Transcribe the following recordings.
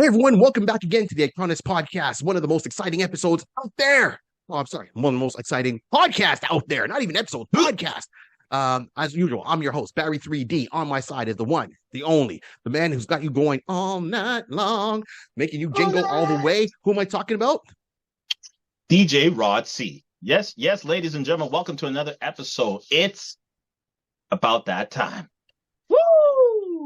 everyone, welcome back again to the Iconis Podcast, one of the most exciting episodes out there. Oh, I'm sorry, one of the most exciting podcasts out there, not even episode, podcast. As usual, I'm your host, Barry 3D. On my side is the one, the only, the man who's got you going all night long, making you jingle all the way. Who am I talking about? DJ Rod C. Yes, ladies and gentlemen, welcome to another episode. It's about that time.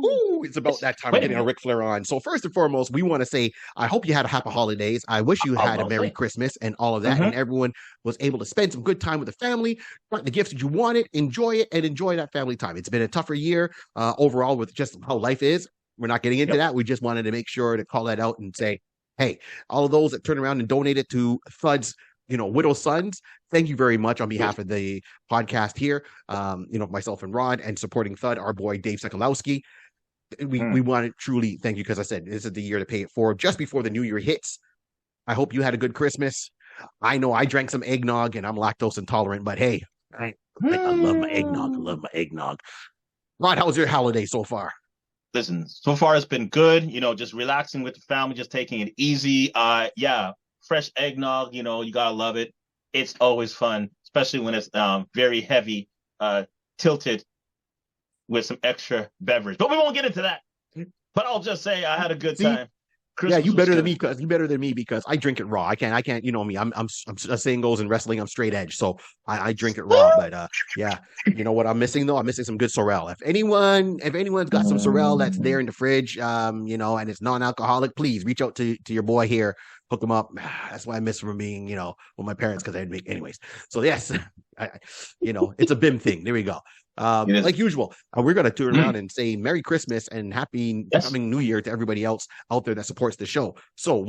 Ooh, it's about that time. We're getting a Ric Flair on. So first and foremost, we want to say, I hope you had a happy holidays. I wish you had a Merry Christmas and all of that, and everyone was able to spend some good time with the family, got the gifts that you wanted, enjoy it, and enjoy that family time. It's been a tougher year overall with just how life is. We're not getting into that. We just wanted to make sure to call that out and say, hey, all of those that turn around and donated to Thud's widow sons, thank you very much on behalf of the podcast here. Myself and Rod, and supporting Thud, our boy Dave Sokolowski. We want to truly thank you, because I said this is the year to pay it forward just before the new year hits. I hope you had a good Christmas. I know I drank some eggnog and I'm lactose intolerant, but hey, I love my eggnog. Rod, how was your holiday so far? Listen, so far it's been good. Just relaxing with the family, just taking it easy. Fresh eggnog, you gotta love it. It's always fun, especially when it's very heavy, tilted with some extra beverage. But we won't get into that. But I'll just say I had a good time. Christmas, you better than me because I drink it raw. I can't. You know me. I'm saying goes in wrestling. I'm straight edge, so I drink it raw. But you know what I'm missing though? I'm missing some good Sorel. If anyone's got some Sorel that's there in the fridge, and it's non-alcoholic, please reach out to your boy here. Hook them up. That's why I miss from being, with my parents, because I'd make anyways. So yes, it's a BIM thing. There we go. Like usual, we're going to turn around and say Merry Christmas and Happy coming New Year to everybody else out there that supports the show. So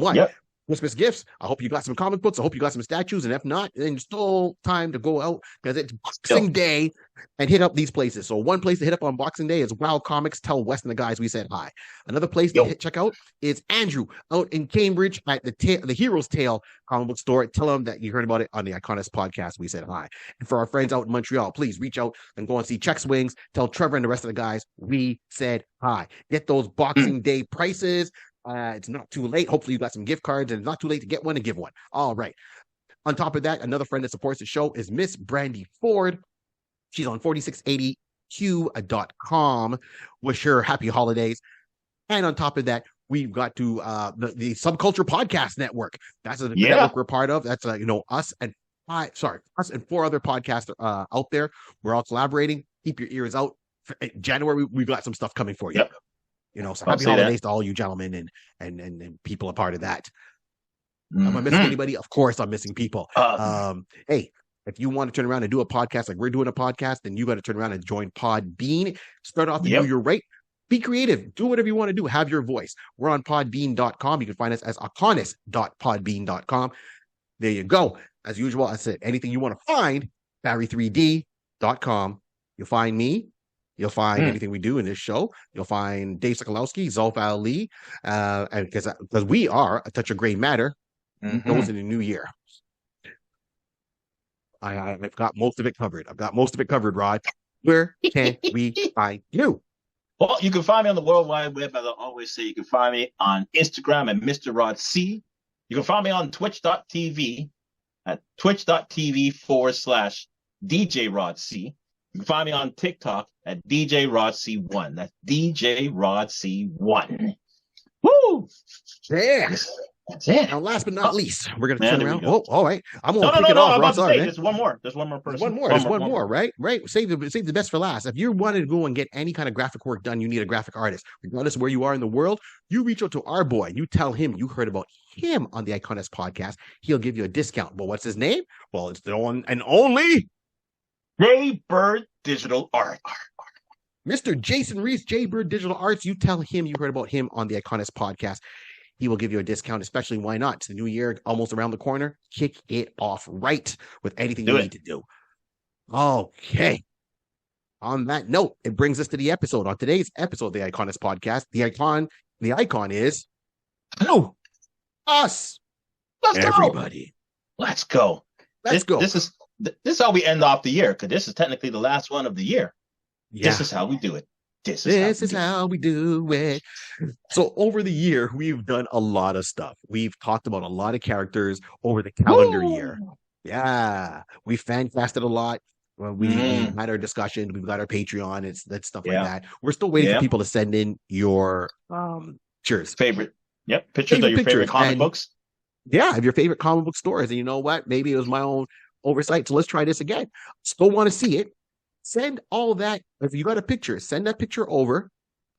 Christmas gifts. I hope you got some comic books. I hope you got some statues. And if not, then still time to go out, because it's Boxing Day, and hit up these places. So one place to hit up on Boxing Day is Wild Comics. Tell Wes and the guys we said hi. Another place to check out is Andrew out in Cambridge at the Hero's Tale comic book store. Tell them that you heard about it on the Iconis podcast. We said hi. And for our friends out in Montreal, please reach out and go and see Check Swings. Tell Trevor and the rest of the guys we said hi. Get those Boxing Day prices. It's not too late. Hopefully you got some gift cards, and it's not too late to get one and give one. All right. On top of that, another friend that supports the show is Miss Brandy Ford. She's on 4680q.com. Wish her happy holidays. And on top of that, we've got to the Subculture Podcast Network. That's a network we're part of. That's us and four other podcasts out there. We're all collaborating. Keep your ears out. In January, we've got some stuff coming for you. So happy holidays to all you gentlemen and people a part of that. Am I missing anybody? Of course I'm missing people. Hey, if you want to turn around and do a podcast like we're doing a podcast, then you got to turn around and join Podbean. Start off the new year right. Be creative. Do whatever you want to do. Have your voice. We're on podbean.com. You can find us as iconis.podbean.com. There you go. As usual, I said, anything you want to find, barry3d.com. You'll find me. You'll find anything we do in this show. You'll find Dave Sokolowski, Zulf Ali, and because we are a touch of gray matter. Those in the new year. I've got most of it covered. Rod. Where can we find you? Well, you can find me on the World Wide Web, as I always say. You can find me on Instagram at Mr. Rod C. You can find me on twitch.tv at twitch.tv/DJ Rod C. You can find me on TikTok at DJ Rod C1. That's DJ Rod C1. Woo! Yeah. That's it. Now, last but not least, we're going to turn around. Oh, all right. I'm going to kick it off. Rod. Sorry, there's one more. There's one more person. There's one more, right? Right. Save the best for last. If you wanted to go and get any kind of graphic work done, you need a graphic artist. Regardless of where you are in the world, you reach out to our boy. You tell him you heard about him on the Iconis podcast. He'll give you a discount. Well, what's his name? Well, it's the one and only Jaybird Digital Art. Mr. Jason Reese, Jaybird Digital Arts. You tell him you heard about him on the Iconis podcast. He will give you a discount, especially why not? It's the new year almost around the corner. Kick it off right with anything you need to do. Okay. On that note, it brings us to the episode. On today's episode of the Iconis podcast, the icon is us. Let's Everybody. go. Let's go. This is how we end off the year, because this is technically the last one of the year. Yeah. This is how we do it. This is how This we is do it. how we do it. So over the year, we've done a lot of stuff. We've talked about a lot of characters over the calendar year. Woo! Yeah, we fan casted a lot. Well, we've Mm, had our discussion. We've got our Patreon. It's that stuff like yeah, that. We're still waiting for yeah. people to send in your pictures, Favorite. Yep. Pictures of favorite your favorite pictures, comic and books. yeah, of your favorite comic book stories. And you know what? Maybe it was my own oversight. So let's try this again. Still want to see it. Send all that. If you got a picture, send that picture over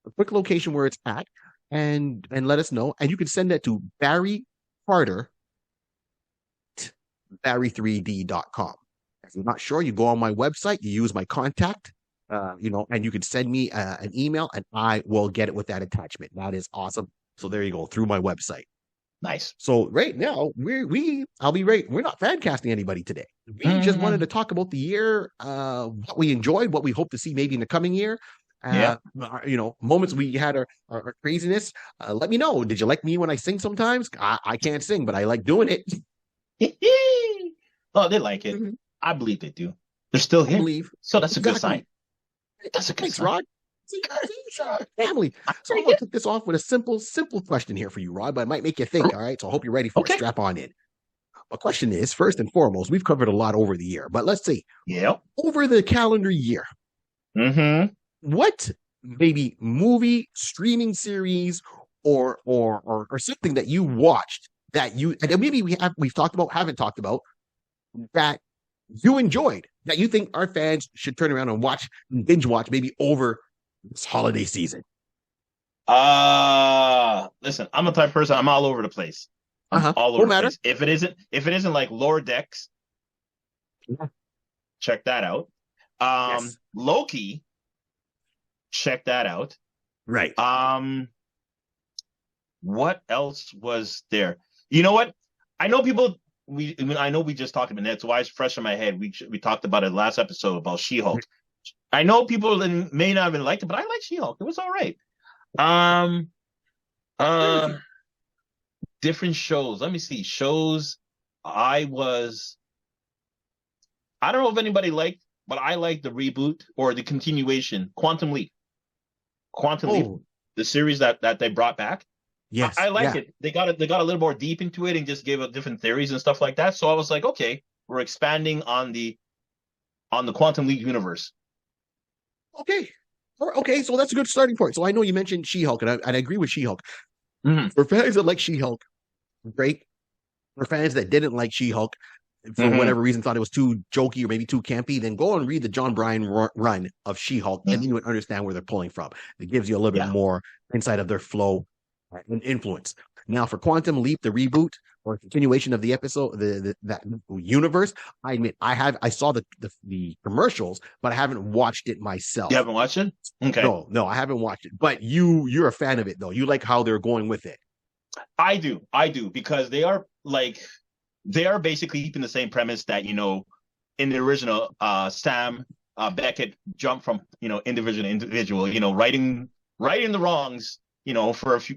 a quick location where it's at, and let us know. And you can send that to Barry Carter, barry3d.com. If you're not sure, you go on my website, you use my contact, and you can send me an email and I will get it with that attachment. That is awesome. So there you go, through my website. Nice. So right now, I'll be right. We're not fan casting anybody today. We just wanted to talk about the year, what we enjoyed, what we hope to see maybe in the coming year. Yeah. Moments we had our craziness. Let me know. Did you like me when I sing sometimes? I can't sing, but I like doing it. Oh, they like it. Mhm. I believe they do. They're still I here. believe. So that's a good Exactly. sign. That's a good Thanks, sign. Rod. See, family. I So I'm like going it. to kick this off with a simple question here for you, Rod, but it might make you think. All right. So I hope you're ready for it. Okay. Strap on in. My question is, first and foremost, we've covered a lot over the year, but let's see. Yep. Over the calendar year, Mm-hmm. what maybe movie, streaming series, or something that you watched that you and maybe we've talked about, haven't talked about that you enjoyed that you think our fans should turn around and watch, binge watch maybe over this holiday season? Listen, I'm a type of person, I'm all over the place. I'm all over Won't the matter. place. If it isn't like Lower Decks, Yeah. check that out. Yes. Loki, check that out. Right. What else was there? You know what? I know people. I know we just talked about it. That's why it's fresh in my head. We talked about it last episode about She-Hulk. I know people may not have liked it, but I like She-Hulk. It was all right. Um, uh, different shows. Let me see. Shows I was. I don't know if anybody liked, but I liked the reboot or the continuation, Quantum Leap. Quantum Leap, Oh, the series that they brought back. yes. I like Yeah. it. They got a little more deep into it and just gave up different theories and stuff like that. So I was like, okay, we're expanding on the Quantum League universe. Okay. Okay. So that's a good starting point. So I know you mentioned She-Hulk, and I agree with She-Hulk. Mm-hmm. For fans that like She-Hulk, great. For fans that didn't like She-Hulk, for Mm-hmm. whatever reason thought it was too jokey or maybe too campy, then go and read the John Bryan run of She-Hulk, and then you would understand where they're pulling from. It gives you a little bit Yeah. more insight of their flow and influence. Now, for Quantum Leap, the reboot or continuation of the episode, that universe, I admit I saw the commercials, but I haven't watched it myself. You haven't watched it? Okay. No, I haven't watched it. But you're a fan of it though. You like how they're going with it. I do because they are basically keeping the same premise that in the original Sam Beckett jumped from individual to individual, righting the wrongs,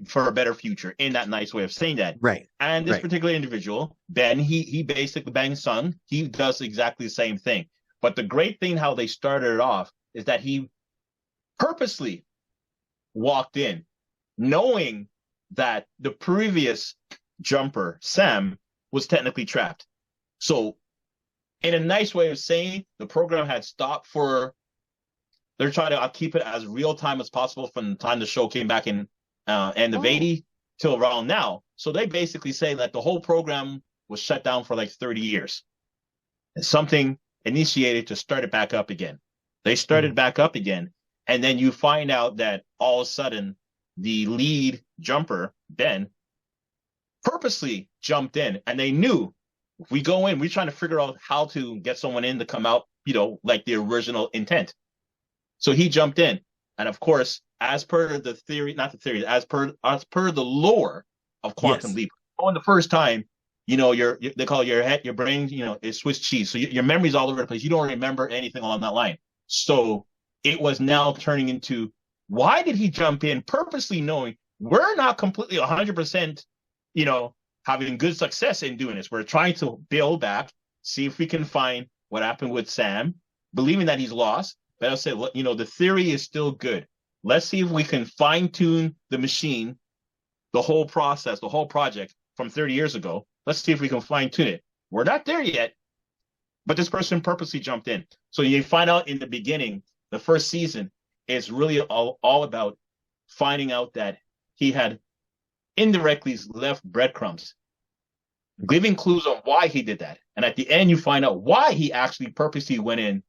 for a better future, in that nice way of saying that. Right. And this Right. particular individual, Ben, he basically, Ben's son, he does exactly the same thing. But the great thing how they started it off is that he purposely walked in knowing that the previous jumper, Sam, was technically trapped. So, in a nice way of saying, the program had stopped they're trying to keep it as real time as possible from the time the show came back in end of 80 till around now. So they basically say that the whole program was shut down for like 30 years. And something initiated to start it back up again. They started back up again. And then you find out that all of a sudden the lead jumper, Ben, purposely jumped in, and they knew if we go in, we're trying to figure out how to get someone in to come out, like the original intent. So he jumped in. And of course, as per the theory, not the theory, as per the lore of Quantum Leap, on the first time, they call your head, your brain, is Swiss cheese. So your memory's all over the place. You don't remember anything along that line. So it was now turning into, why did he jump in purposely knowing we're not completely 100%, having good success in doing this. We're trying to build back, see if we can find what happened with Sam, believing that he's lost. But I said, the theory is still good. let's see if we can fine tune the machine, the whole process, the whole project from 30 years ago. Let's see if we can fine tune it. We're not there yet, but this person purposely jumped in. So you find out in the beginning, the first season is really all about finding out that he had indirectly left breadcrumbs, giving clues on why he did that. And at the end, you find out why he actually purposely went in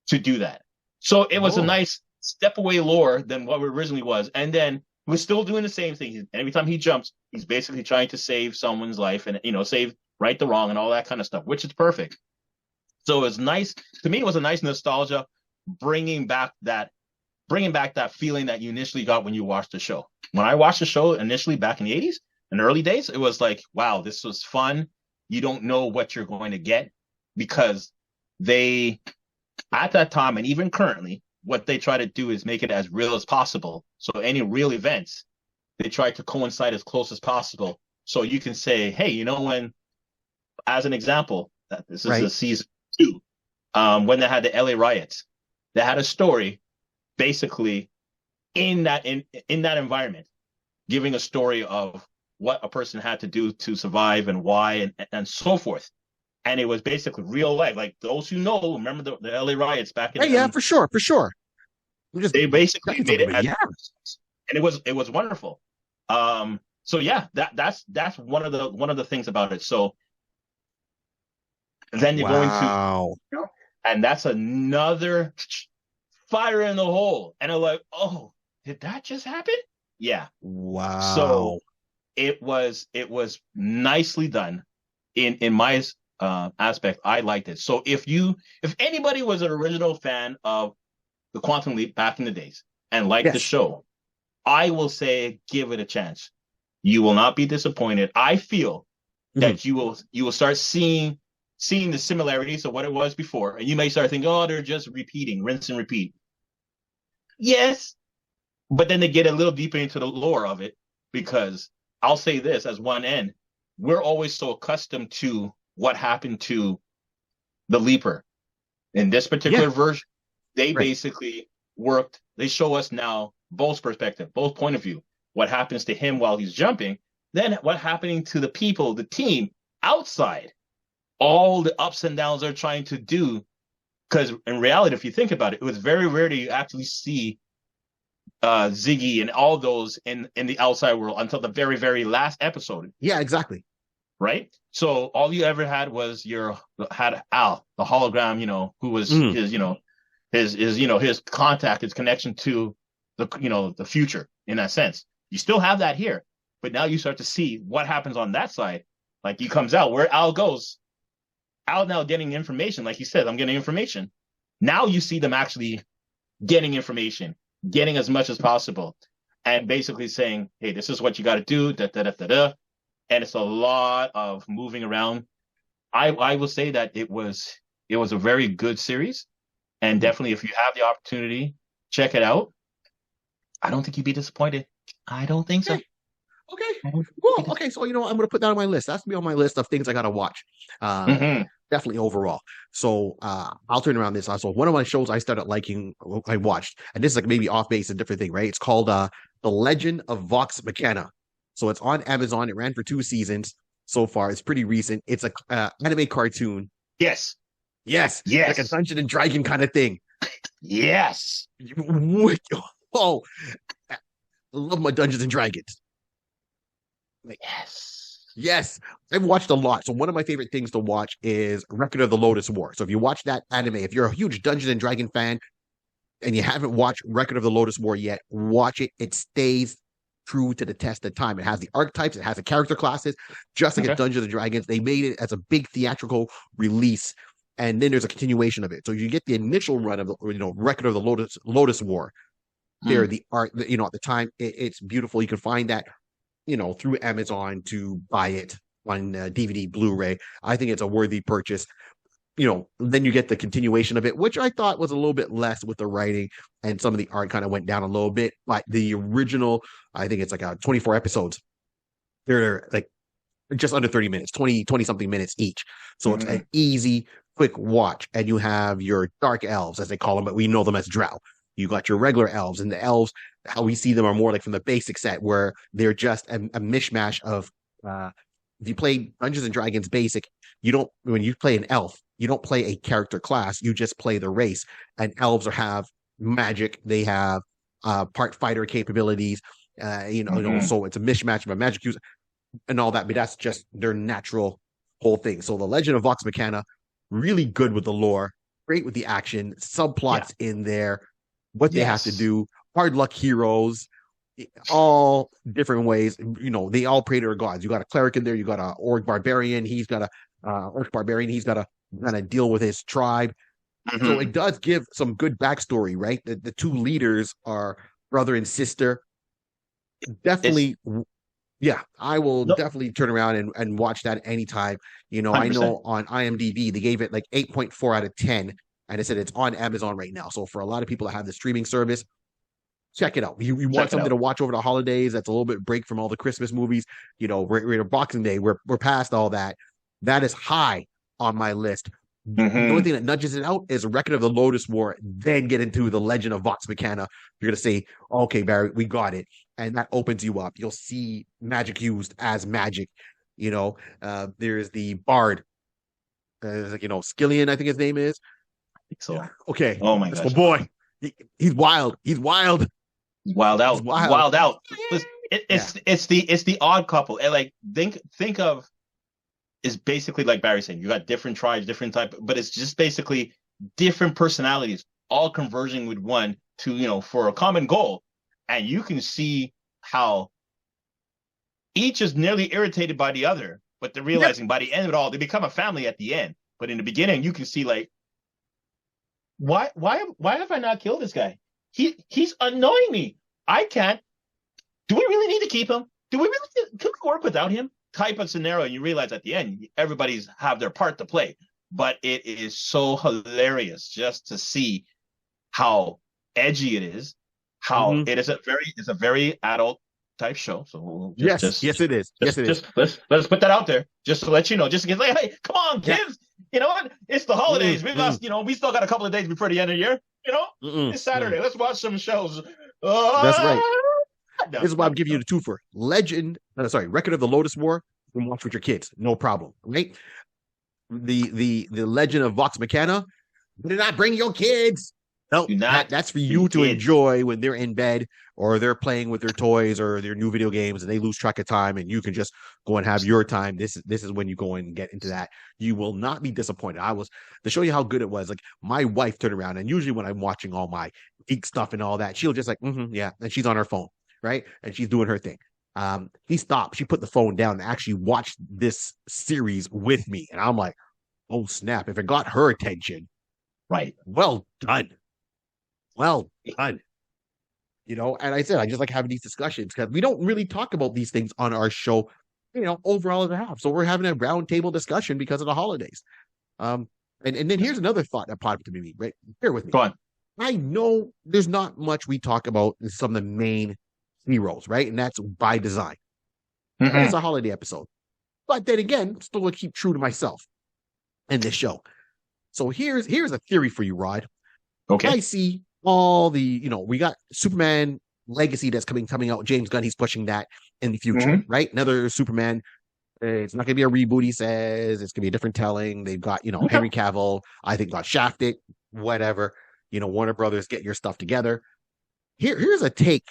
to do that. So it was a nice step away lore than what it originally was. And then we're still doing the same thing. Every time he jumps, he's basically trying to save someone's life and, save right the wrong and all that kind of stuff, which is perfect. So it's nice. To me, it was a nice nostalgia, bringing back that feeling that you initially got when you watched the show. When I watched the show initially back in the 80s, in the early days, it was like, wow, this was fun. You don't know what you're going to get because they, at that time and even currently, what they try to do is make it as real as possible. So any real events, they try to coincide as close as possible. So you can say, hey, when, as an example, that this is the season 2, when they had the LA riots, they had a story basically in that environment, giving a story of what a person had to do to survive and why and so forth. And it was basically real life. Like those who know, remember the LA riots back in the for sure. They basically made it and it was wonderful. So yeah, that's one of the things about it. So then you go into, and that's another fire in the hole. And I'm like, oh, did that just happen? Yeah. Wow. So it was nicely done in my aspect. I liked it. So if anybody was an original fan of the Quantum Leap back in the days and liked the show, I will say give it a chance. You will not be disappointed. I feel that you will start seeing the similarities of what it was before, and you may start thinking, oh, they're just repeating, rinse and repeat. Yes, but then they get a little deeper into the lore of it, because I'll say this as one end, we're always so accustomed to what happened to the Leaper. In this particular version, they basically worked, they show us now both perspective, both point of view, what happens to him while he's jumping, then what happening to the people, the team outside, all the ups and downs they're trying to do. Because in reality, if you think about it, it was very rare to actually see Ziggy and all those in the outside world until the very, very last episode. Yeah, exactly. Right? So all you ever had was had Al, the hologram, who was his contact, his connection to the future in that sense. You still have that here, but now you start to see what happens on that side. Like he comes out, where Al goes, Al now getting information. Like he said, I'm getting information. Now you see them actually getting information, getting as much as possible, and basically saying, hey, this is what you got to do, da-da-da-da-da. And it's a lot of moving around. I will say that it was a very good series. And definitely, if you have the opportunity, check it out. I don't think you'd be disappointed. I don't think so. Okay. Well, okay. So, I'm going to put that on my list. That's going to be on my list of things I got to watch. Definitely overall. So, I'll turn around this. So, one of my shows I started liking, I watched, and this is like maybe off base, a different thing, right? It's called The Legend of Vox Machina. So, it's on Amazon. It ran for 2 seasons so far. It's pretty recent. It's a anime cartoon. Yes. Like a Dungeon and Dragon kind of thing. Yes. Oh, I love my Dungeons and Dragons. Yes. I've watched a lot. So one of my favorite things to watch is Record of the Lodoss War. So if you watch that anime, if you're a huge Dungeons and Dragon fan and you haven't watched Record of the Lodoss War yet, watch it. It stays true to the test of time. It has the archetypes, it has the character classes, just like a Dungeons and Dragons. They made it as a big theatrical release, and then there's a continuation of it. So you get the initial run of the Record of the Lodoss War. There, the art, at the time, it's beautiful. You can find that, through Amazon to buy it on DVD, Blu-ray. I think it's a worthy purchase. Then you get the continuation of it, which I thought was a little bit less with the writing, and some of the art kind of went down a little bit. But the original, I think it's like 24 episodes. They're like just under 30 minutes, 20 something minutes each. So it's an easy, quick watch. And you have your dark elves, as they call them, but we know them as Drow. You got your regular elves, and the elves, how we see them are more like from the basic set where they're just a mishmash of if you play Dungeons and Dragons basic, you don't when you play an elf, you don't play a character class, you just play the race. And elves have magic, they have part fighter capabilities, Mm-hmm. so it's a mishmash of a magic user and all that, but that's just their natural whole thing. So the Legend of Vox Machina, really good with the lore, great with the action, Yeah. subplots in there, what they have to Yes. do, hard luck heroes, all different ways. They all pray to their gods. You got a cleric in there, you got a orc barbarian, he's got a orc barbarian, he's got to kind of deal with his tribe. So Mm-hmm. it does give some good backstory, right? The two leaders are brother and sister. It's Definitely, yeah, I will no definitely turn around and watch that anytime. I 100%. know on IMDb they gave it like 8.4 out of 10, and it said it's on Amazon right now. So for a lot of people that have the streaming service, check it out. You want Check it something out. to watch over the holidays that's a little bit break from all the Christmas movies. We're Boxing Day. We're past all that. That is high on my list. The only Mm-hmm. thing that nudges it out is a record of the Lodoss War, then get into the Legend of Vox Machina. You're gonna say, okay, Barry, we got it. And that opens you up. You'll see magic used as magic. There's the Bard, Skillian, I think his name is. So, Okay, oh my that's my gosh, boy. He's wild. He's wild. wild He's out, wild. wild out. Listen, Yeah. it's the odd couple, and like think of is basically like Barry saying, you got different tribes, different type, but it's just basically different personalities all converging with one to for a common goal, and you can see how each is nearly irritated by the other, but they're Yep. realizing by the end of it all, they become a family at the end. But in the beginning, you can see like why have I not killed this guy? He's annoying me. I can't. Do we really need to keep him? Do we really can we work without him? Type of scenario, and you realize at the end everybody's have their part to play. But it is so hilarious just to see how edgy it is, how Hmm. it's a very adult type show. So Yes. Yes, it is. Yes, it is. let's put that out there, just to let you know, just in case, like, hey, come on, Yeah. kids, you know what? It's the holidays. We Mm-mm. got, we still got a couple of days before the end of the year. You know, Mm-mm. it's Mm. Saturday. Let's watch some shows. That's right. No, This is why no, I'm giving you no. the twofer. Record of the Lodoss War. You can watch with your kids, no problem. Right? The Legend of Vox Machina. Do not bring your kids. No, Do not that's for bring you to kids. enjoy when they're in bed or they're playing with their toys or their new video games and they lose track of time and you can just go and have your time. This is when you go and get into that. You will not be disappointed. I was to show you how good it was. Like my wife turned around and usually when I'm watching all my geek stuff and all that, she'll just like, yeah, and she's on her phone, right? And she's doing her thing. He stopped. She put the phone down and actually watched this series with me, and I'm like, oh snap! If it got her attention, Right. well done. Well done. And I said, I just like having these discussions because we don't really talk about these things on our show, overall as a half. So we're having a roundtable discussion because of the holidays. Um, and then here's another thought that popped to me, right? Bear with me. Go on. I know there's not much we talk about in some of the main heroes, right? And that's by design. And it's Mm-hmm. a holiday episode. But then again, still to keep true to myself in this show. So here's a theory for you, Rod. Okay. I see all the, we got Superman Legacy that's coming out. James Gunn, he's pushing that in the future, Mm-hmm. right? Another Superman. It's not gonna be a reboot, he says. It's gonna be a different telling. They've got, Okay. Henry Cavill, I think got shafted, whatever. Warner Brothers, get your stuff together. Here's a take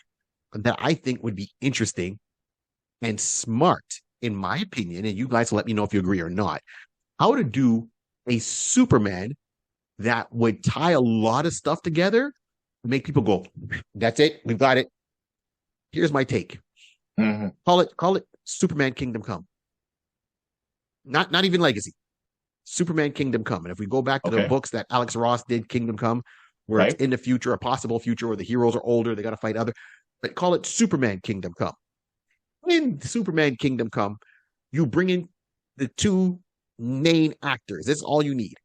that I think would be interesting and smart, in my opinion, and you guys let me know if you agree or not. How to do a Superman that would tie a lot of stuff together, make people go, "That's it, we've got it." Here's my take. Mm-hmm. Call it Superman Kingdom Come. Not even Legacy. Superman Kingdom Come. And if we go back to the Okay. books that Alex Ross did, Kingdom Come, where it's Right. in the future, a possible future where the heroes are older, they got to fight other, but call it Superman Kingdom Come. In Superman Kingdom Come, you bring in the two main actors. This is all you need.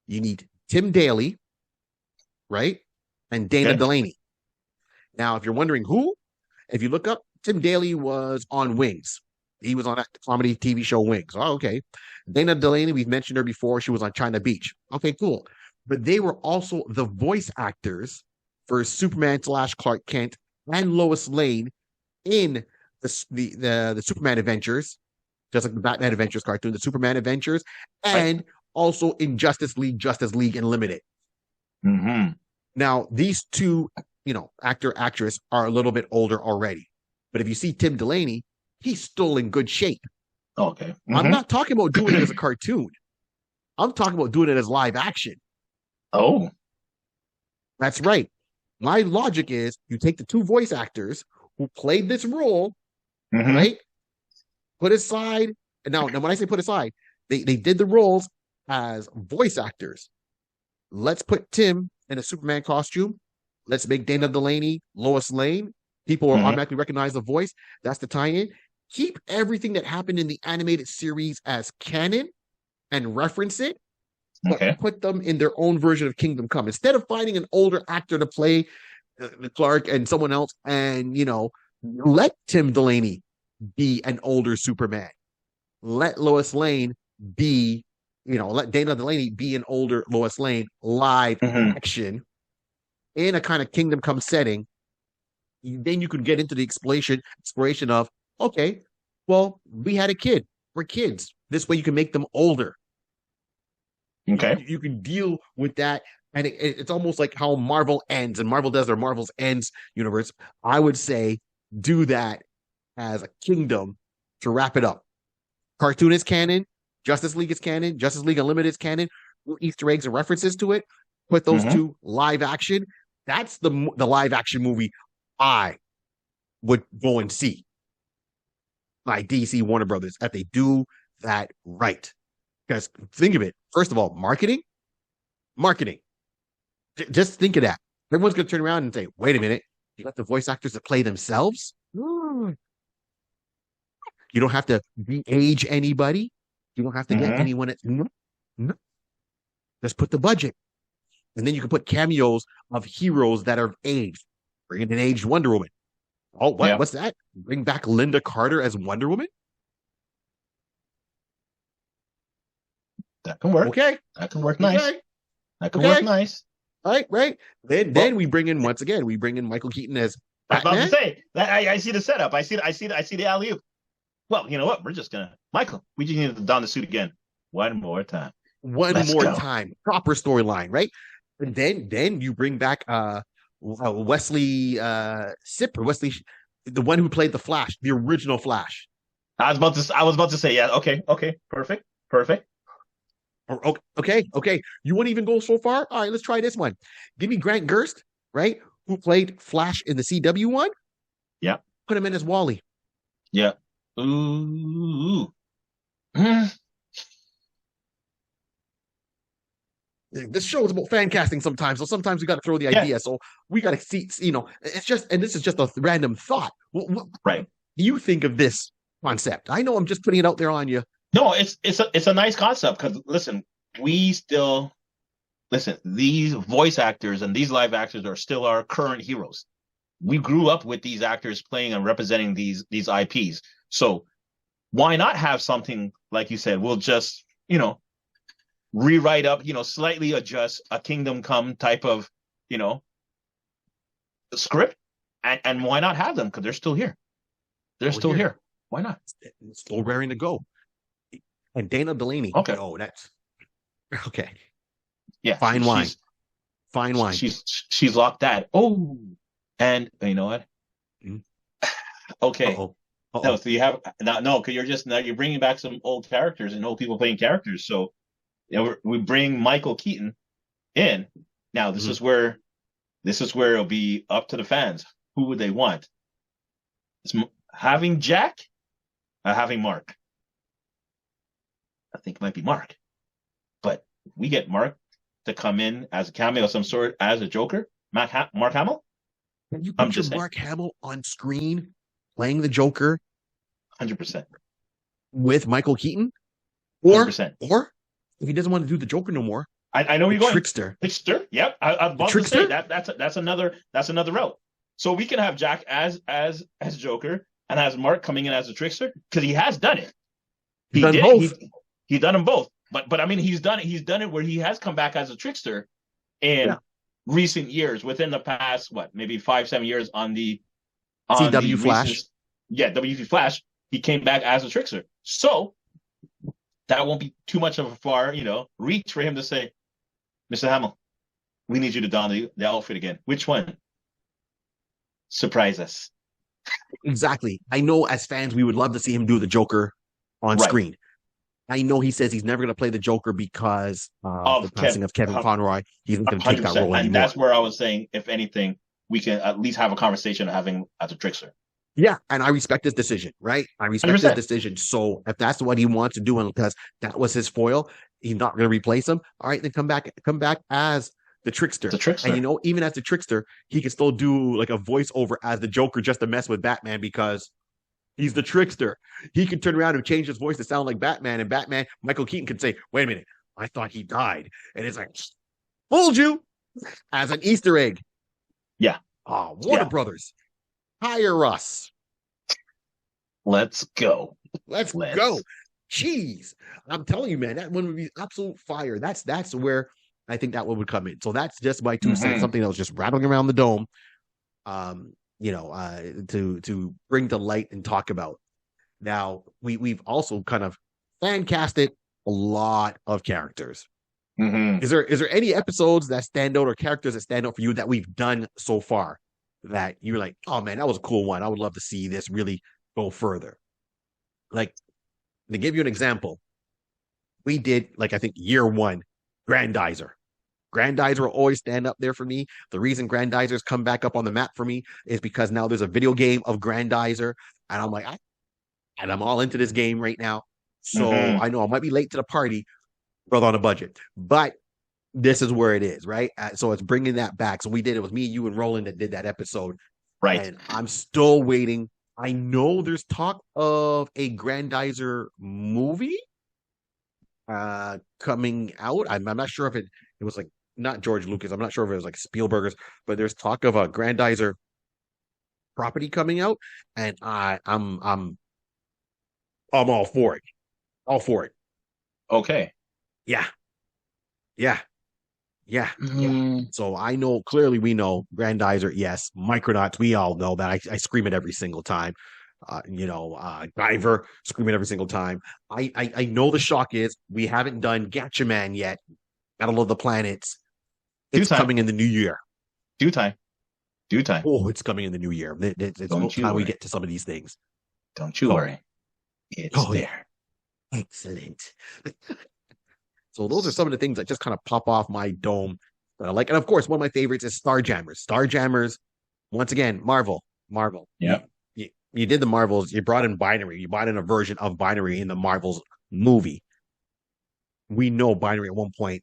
You need Tim Daly, right? And Dana Okay. Delaney. Now, if you're wondering who, if you look up, Tim Daly was on Wings. He was on that comedy TV show Wings. Oh, okay. Dana Delaney, we've mentioned her before. She was on China Beach. Okay, cool. But they were also the voice actors for Superman slash Clark Kent and Lois Lane in the Superman Adventures, just like the Batman Adventures cartoon, the Superman Adventures, Right. and also in Justice League Unlimited. Mm-hmm. Now, these two, actor, actress are a little bit older already. But if you see Tim Delaney, he's still in good shape. Okay. I'm Mm-hmm. not talking about doing it as a cartoon. I'm talking about doing it as live action. Oh. That's right. My logic is you take the two voice actors who played this role, Mm-hmm. right? Put aside, and now when I say put aside, they did the roles as voice actors. Let's put Tim in a Superman costume. Let's make Dana Delaney Lois Lane. People will Mm-hmm. automatically recognize the voice. That's the tie-in. Keep everything that happened in the animated series as canon and reference it, but Okay. put them in their own version of Kingdom Come. Instead of finding an older actor to play Clark and someone else, and let Tim Delaney be an older Superman. Let Lois Lane be, let Dana Delaney be an older Lois Lane live Mm-hmm. action in a kind of Kingdom Come setting. Then you could get into the exploration of, okay, well, we had a kid. We're kids. This way you can make them older. Okay. You can deal with that. And it's almost like how Marvel ends, and Marvel does their Marvel's Ends universe. I would say do that as a Kingdom to wrap it up. Cartoon is canon. Justice League is canon. Justice League Unlimited is canon. Easter eggs and references to it. Put those Mm-hmm. two live action. That's the live action movie I would go and see. My DC Warner Brothers, if they do that right. Because think of it. First of all, marketing. Just think of that. Everyone's going to turn around and say, wait a minute. You got the voice actors to play themselves? You don't have to de-age anybody. You don't have to get Mm-hmm. anyone. No. Just put the budget. And then you can put cameos of heroes that are aged. Bring in an aged Wonder Woman. Oh, what? Yeah. What's that? Bring back Linda Carter as Wonder Woman? That can work. Okay. That can work nice. Okay. That can Okay. work nice. Right. Then Well- we bring in once again. We bring in Michael Keaton as I was about Batman. to say that I see the setup. I see the alley oop. Well, you know what? We're just gonna Michael. We just need to don the suit again one more time. Let's One more go. time. Proper storyline, right? And then you bring back Wesley Sipper, the one who played the Flash, the original Flash. I was about to say, yeah, okay, perfect. Okay. You wouldn't even go so far? All right, let's try this one. Give me Grant Gerst, right? Who played Flash in the CW one? Yeah. Put him in as Wally. Yeah. Ooh. Mm. This show is about fan casting sometimes, so sometimes we got to throw the idea. So we got to see, it's just, and this is just a random thought. What Right. do you think of this concept? I know I'm just putting it out there on you. No, it's a nice concept because listen, these voice actors and these live actors are still our current heroes. We grew up with these actors playing and representing these IPs. So why not have something like you said? We'll just rewrite up, slightly adjust a Kingdom Come type of script, and why not have them? Because they're still here. They're still here. Why not? It's still raring to go. And Dana Delaney. Okay. Oh, that's okay. Yeah. Fine wine. She's locked that. Oh, and you know what? Mm. Okay. Uh-oh. No, so you have no, because you're bringing back some old characters and old people playing characters. So we bring Michael Keaton in. Now this is where it'll be up to the fans. Who would they want? It's having Jack, or having Mark. I think it might be Mark, but if we get Mark to come in as a cameo of some sort as a Joker, Mark Hamill. Can you picture Mark Hamill on screen playing the Joker? 100%. With Michael Keaton? Or 100%. Or if he doesn't want to do the Joker no more, I know where you're going. Trickster. Yep. I was about to say that's another route. So we can have Jack as Joker and has Mark coming in as a Trickster because he has done it. He's done both. He's done them both. But I mean he's done it where he has come back as a Trickster and recent years, within the past what, maybe 5, 7 years on the CW recent, Flash. yeah, WT Flash, he came back as a trickster. So that won't be too much of a far, reach for him to say, Mr. Hamill, we need you to don the outfit again. Which one? Surprise us. Exactly. I know as fans, we would love to see him do the Joker on Right. screen. I know he says he's never going to play the Joker because of the Of passing Kevin, of Kevin Conroy. He's not going to take that 100%. role And anymore. that's where I was saying, if anything, we can at least have a conversation of having as a trickster. Yeah, and I respect his decision, right? I respect his 100%. decision. So if that's what he wants to do, and because that was his foil, he's not going to replace him. All right, then come back as the It's trickster. a And trickster. even as the trickster, he can still do like a voiceover as the Joker just to mess with Batman because he's the trickster. He can turn around and change his voice to sound like Batman, and Batman, Michael Keaton can say, "Wait a minute, I thought he died," and it's like, "Fooled you," as an Easter egg. Yeah. Oh, Warner Yeah. Brothers, hire us. Let's go. Let's go. Jeez. I'm telling you, man, that one would be absolute fire. That's where I think that one would come in. So that's just my 2 cents, something that was just rattling around the dome. To bring to light and talk about. Now, we've also kind of fan casted a lot of characters. Mm-hmm. Is there any episodes that stand out or characters that stand out for you that we've done so far that you're like, oh man, that was a cool one. I would love to see this really go further. Like, to give you an example, we did, like, I think year one, Grandizer. Grandizer will always stand up there for me. The reason Grandizer's come back up on the map for me is because now there's a video game of Grandizer, and I'm like, I'm all into this game right now. So Mm-hmm. I know I might be late to the party, brother, on a budget, but this is where it is, right? So it's bringing that back. So we did it with me, you, and Roland that did that episode, Right. and I'm still waiting. I know there's talk of a Grandizer movie coming out. I'm not sure if it was like not George Lucas. I'm not sure if it was like Spielberg's, but there's talk of a Grandizer property coming out, and I'm all for it. All for it. Okay. Yeah, yeah, yeah. Mm. So I know clearly we know Grandizer, yes. Micronauts, we all know that. I scream it every single time. Diver, scream it every single time. I know the shock is we haven't done Gatchaman yet. Battle of the Planets. Due It's time. coming in the new year. Due time. Due time. Oh, it's coming in the new year. It's about time we get to some of these things. Don't you worry. It's there. Yeah. Excellent. So those are some of the things that just kind of pop off my dome that I like. And of course, one of my favorites is Starjammers. Starjammers, once again, Marvel. Yeah. You did the Marvels. You brought in Binary. You brought in a version of Binary in the Marvels movie. We know Binary at one point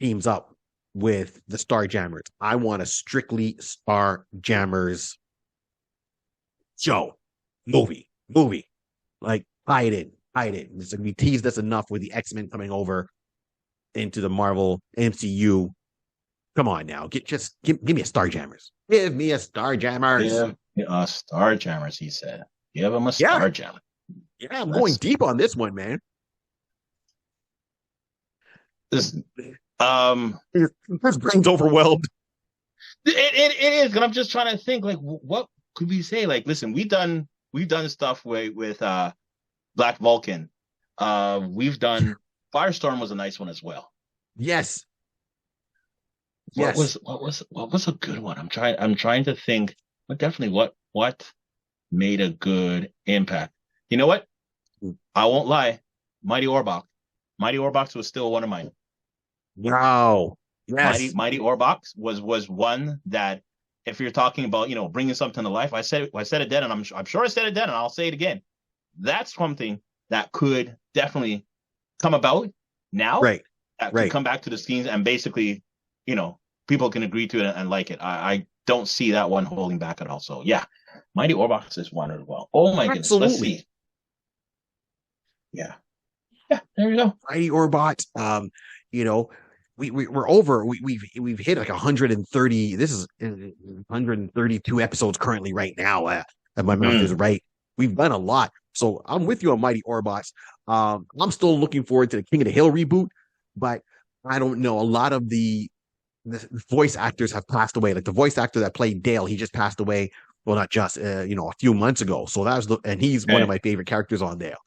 teams up with the Starjammers. I want a strictly Starjammers show, movie. Like, hide it. It's like we teased us enough with the X-Men coming over into the Marvel MCU. Come on now, give me a Starjammers. Give me a Starjammers. Give Starjammers, he said. Give him a Starjammer. Yeah, I'm going deep on this one, man. This His brain's overwhelmed. It is, and I'm just trying to think, like, what could we say? Like, listen, we've done stuff with Black Vulcan. We've done Firestorm was a nice one as well. Yes. What was a good one? I'm trying to think. But definitely, what made a good impact? You know what? I won't lie. Mighty Orbox. Mighty Orbox was still one of mine. Wow. Yes. Mighty Orbox was one that, if you're talking about, bringing something to life, I said it then, and I'm sure I said it then, and I'll say it again. That's something that could definitely come about now. Right. That could come back to the scenes, and basically, people can agree to it and like it. I don't see that one holding back at all. So yeah, Mighty Orbox is one as well. Oh my goodness. Let's see. Yeah. There you go. Mighty Orbox. We're over. We've hit like 130. This is 132 episodes currently right now. If my math is right, we've done a lot. So I'm with you on Mighty Orbox. I'm still looking forward to the King of the Hill reboot, but I don't know. A lot of the the voice actors have passed away. Like the voice actor that played Dale, he just passed away. Well, not just a few months ago. So that was and he's one of Okay. my favorite characters on Dale.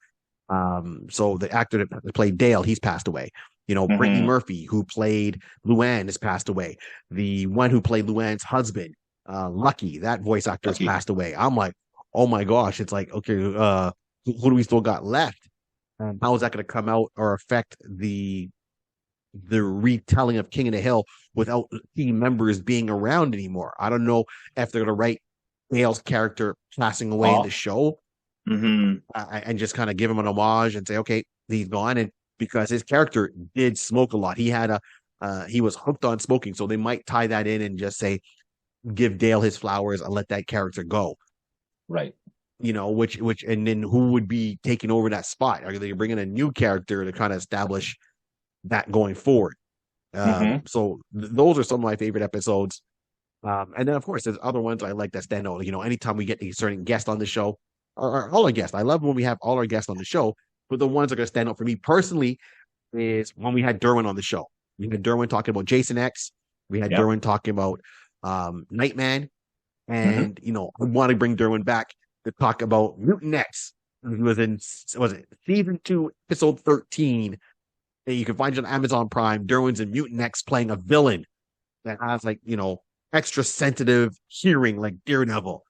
So the actor that played Dale, he's passed away. Brittany Mm-hmm. Murphy, who played Luann, has passed away. The one who played Luann's husband, Lucky, that voice actor has Lucky. passed away. I'm like, oh my gosh, it's like, okay, who do we still got left? How is that going to come out or affect the retelling of King of the Hill without team members being around anymore? I don't know if they're going to write Dale's character passing away in the Off. show Mm-hmm. and just kind of give him an homage and say, okay, he's gone. And because his character did smoke a lot, he was hooked on smoking. So they might tie that in and just say, give Dale his flowers and let that character go. Right. And then who would be taking over that spot? Are they bringing a new character to kind of establish that going forward? Mm-hmm. Those are some of my favorite episodes. And then of course there's other ones I like that stand out. Anytime we get a certain guest on the show, or all our guests, I love when we have all our guests on the show. But the ones that are going to stand out for me personally is when we had Derwin on the show. We had Derwin talking about Jason X. We had Yep. Derwin talking about Nightman. Mm-hmm. And I want to bring Derwin back to talk about Mutant X. He was in was it season 2, episode 13. And you can find it on Amazon Prime. Derwin's in Mutant X playing a villain that has extra sensitive hearing like Daredevil.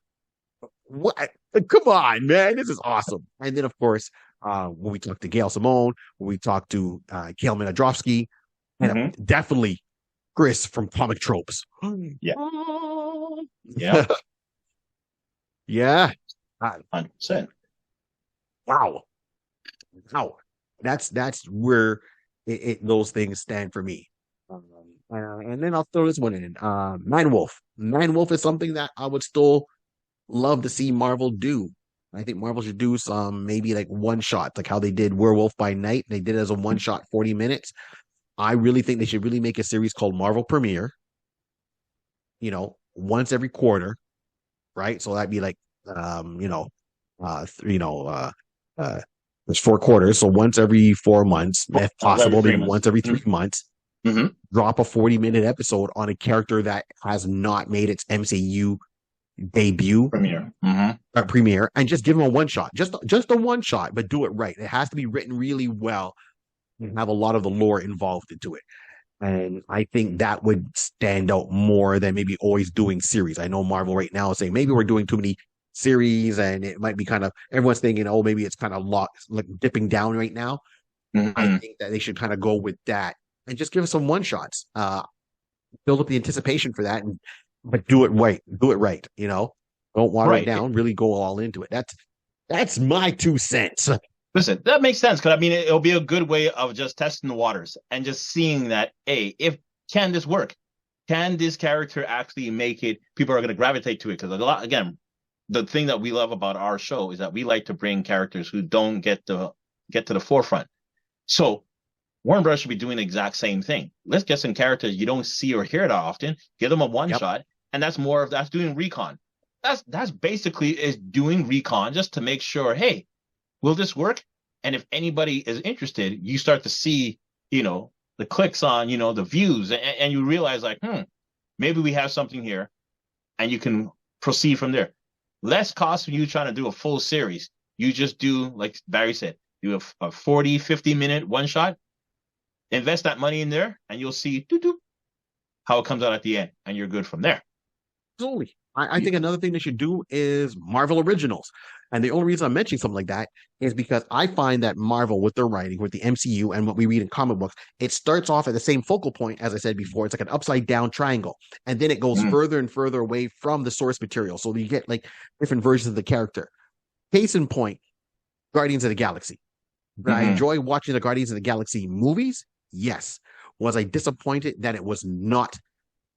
What? Come on, man. This is awesome. And then, of course, when we talk to Gail Simone, when we talk to Gail Minadrovsky, and Mm-hmm. definitely Chris from Comic Tropes. Yeah. Yeah. Yeah. 100%. Wow. Wow. That's where those things stand for me. And then I'll throw this one in. Man Wolf. Man Wolf is something that I would still love to see Marvel do. I think Marvel should do some maybe like one shot, like how they did Werewolf by Night. They did it as a one shot, 40 minutes. I really think they should really make a series called Marvel Premiere, once every quarter, right? So that'd be like, um, you know, th- you know, there's 4 quarters. So once every 4 months, if Every possible, three maybe months. once every 3 months, Mm-hmm. drop a 40-minute episode on a character that has not made its MCU debut Premiere. Mm-hmm. premiere, and just give them a one shot, just a one shot, but do it right. It has to be written really well and have a lot of the lore involved into it. And I think that would stand out more than maybe always doing series. I know Marvel right now is saying maybe we're doing too many series, and it might be kind of everyone's thinking, oh, maybe it's kind of like dipping down right now. I Mm-hmm. think that they should kind of go with that and just give us some one shots. Build up the anticipation for that, but do it right. Do it right. Don't water it Right. down. Really go all into it. That's my 2 cents. Listen, that makes sense because I mean it'll be a good way of just testing the waters and just seeing that, hey, if can this work? Can this character actually make it? People are going to gravitate to it because a lot. Again, the thing that we love about our show is that we like to bring characters who don't get to the forefront. So Warner Bros. Should be doing the exact same thing. Let's get some characters you don't see or hear that often. Give them a one Yep. shot, and that's doing recon. That's basically is doing recon just to make sure, hey, will this work? And if anybody is interested, you start to see, the clicks on, the views, and you realize like, maybe we have something here, and you can proceed from there. Less cost when you trying to do a full series. You just do, like Barry said, do a 40, 50-minute one shot, invest that money in there, and you'll see how it comes out at the end, and you're good from there. Absolutely. I think another thing they should do is Marvel Originals. And the only reason I'm mentioning something like that is because I find that Marvel, with their writing, with the MCU and what we read in comic books, it starts off at the same focal point, as I said before. It's like an upside down triangle. And then it goes Mm, further and further away from the source material. So you get like different versions of the character. Case in point, Guardians of the Galaxy. Did I mm-hmm. enjoy watching the Guardians of the Galaxy movies? Yes. Was I disappointed that it was not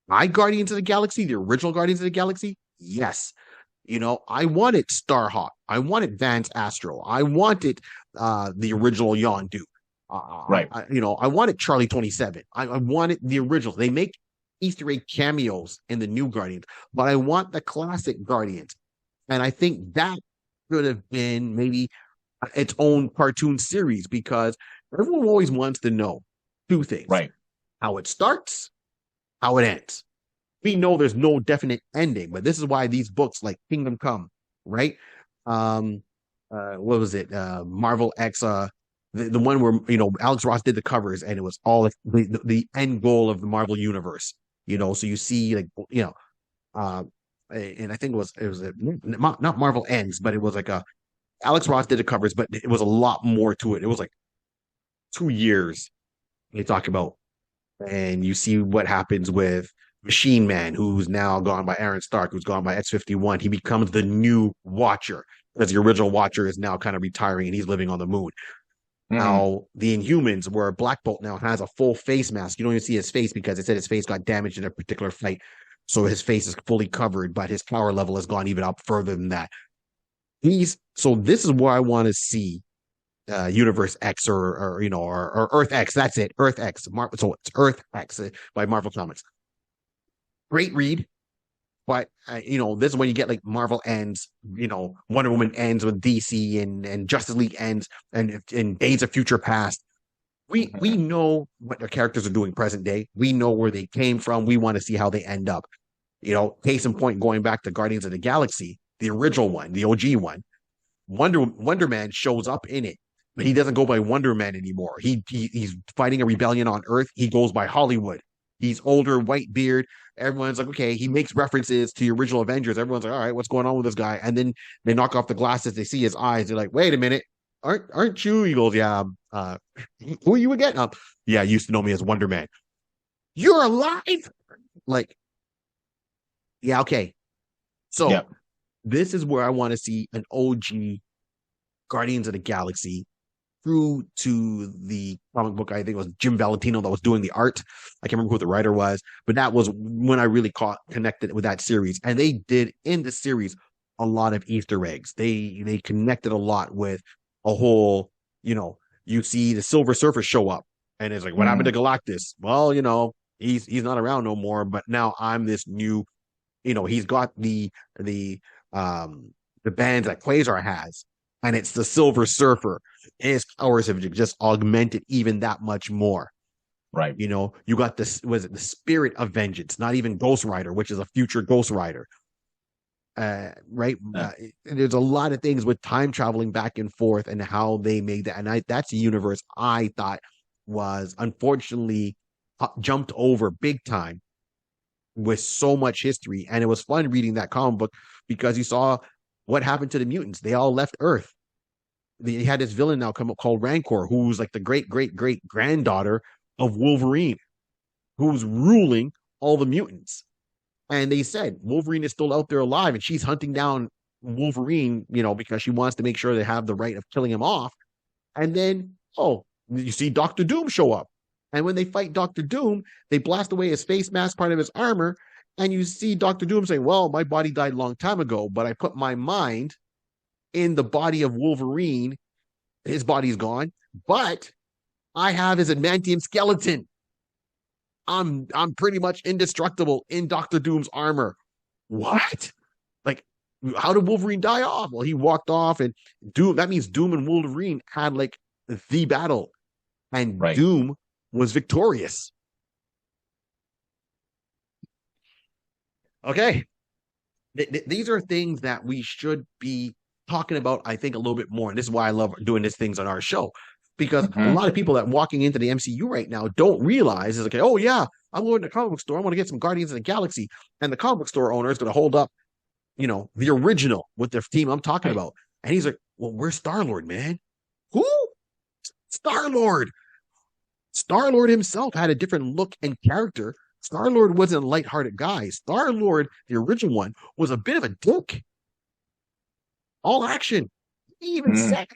my Guardians of the Galaxy, the original Guardians of the Galaxy? Yes. I wanted Starhawk. I wanted Vance Astro. I wanted the original Yondu. Right. I wanted Charlie 27. I wanted the original. They make Easter egg cameos in the new Guardians, but I want the classic Guardians. And I think that should have been maybe its own cartoon series because everyone always wants to know two things: Right. how it starts, how it ends. We know there's no definite ending, but this is why these books like Kingdom Come, right? Um, what was it? Marvel X, the one where Alex Ross did the covers, and it was all like the end goal of the Marvel universe. So you see like uh, and I think it was not Marvel Ends, but it was like a Alex Ross did the covers, but it was a lot more to it. It was like 2 years they talk about, and you see what happens with Machine Man, who's now gone by Aaron Stark, who's gone by X-51. He becomes the new Watcher because the original Watcher is now kind of retiring and he's living on the moon. Mm. How the Inhumans, where Black Bolt now has a full face mask. You don't even see his face because it said his face got damaged in a particular fight. So his face is fully covered, but his power level has gone even up further than that. So this is where I want to see Universe X or Earth X. That's it, Earth X. So it's Earth X by Marvel Comics. Great read, but this is when you get like Marvel ends. Wonder Woman ends with DC, and Justice League ends, and Days of Future Past. We know what their characters are doing present day. We know where they came from. We want to see how they end up. Case in point, going back to Guardians of the Galaxy, the original one, the OG one. Wonder Man shows up in it, but he doesn't go by Wonder Man anymore. He's fighting a rebellion on Earth. He goes by Hollywood. He's older, white beard. Everyone's like, okay. He makes references to the original Avengers. Everyone's like, all right, what's going on with this guy? And then they knock off the glasses. They see his eyes. They're like, wait a minute, aren't you? He goes, yeah. Who are you again? Yeah, you used to know me as Wonder Man. You're alive. Like, yeah, okay. So Yeah. this is where I want to see an OG Guardians of the Galaxy through to the comic book. I think it was Jim Valentino that was doing the art. I can't remember who the writer was, but that was when I really connected with that series. And they did in the series a lot of Easter eggs. They connected a lot with a whole, you see the Silver Surfer show up, and it's like, what happened to Galactus? Well, he's not around no more, but now I'm this new, he's got the band that Quasar has, and it's the Silver Surfer. His powers have just augmented even that much more. Right. You got this, was it the Spirit of Vengeance, not even Ghost Rider, which is a future Ghost Rider. Right. There's a lot of things with time traveling back and forth and how they made that. And that's a universe I thought was unfortunately jumped over big time with so much history. And it was fun reading that comic book because you saw what happened to the mutants. They all left Earth. They had this villain now come up called Rancor, who's like the great, great, great granddaughter of Wolverine, who's ruling all the mutants. And they said Wolverine is still out there alive, and she's hunting down Wolverine, because she wants to make sure they have the right of killing him off. And then, you see Doctor Doom show up. And when they fight Doctor Doom, they blast away his face mask, part of his armor. And you see Doctor Doom saying, well, my body died a long time ago, but I put my mind in the body of Wolverine. His body's gone, but I have his adamantium skeleton. I'm pretty much indestructible in Doctor Doom's armor. What? Like, how did Wolverine die off? Well, he walked off, and that means Doom and Wolverine had like the battle, and Right. Doom was victorious. Okay. These are things that we should be talking about, I think, a little bit more. And this is why I love doing these things on our show. Because a lot of people that walking into the MCU right now don't realize is okay, oh yeah, I'm going to the comic book store. I want to get some Guardians of the Galaxy. And the comic book store owner is going to hold up, the original with the team I'm talking about. And he's like, well, where's Star-Lord, man? Who? Star-Lord. Star-Lord himself had a different look and character. Star-Lord wasn't a lighthearted guy. Star-Lord, the original one, was a bit of a dick. All action. He even said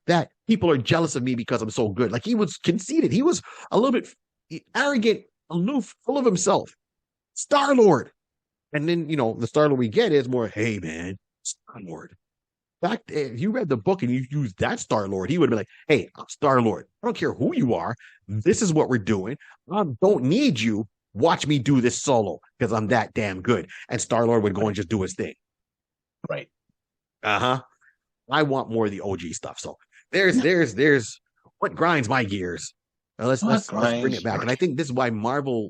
that people are jealous of me because I'm so good. Like, he was conceited. He was a little bit arrogant, aloof, full of himself. Star-Lord. And then, the Star-Lord we get is more, hey, man, Star-Lord. Back if you read the book and you used that Star-Lord, he would have been like, hey, I'm Star-Lord. I don't care who you are. This is what we're doing. I don't need you. Watch me do this solo because I'm that damn good. And Star-Lord would go and just do his thing. Right. Uh-huh. I want more of the OG stuff. So there's what grinds my gears. Let's bring it back. And I think this is why Marvel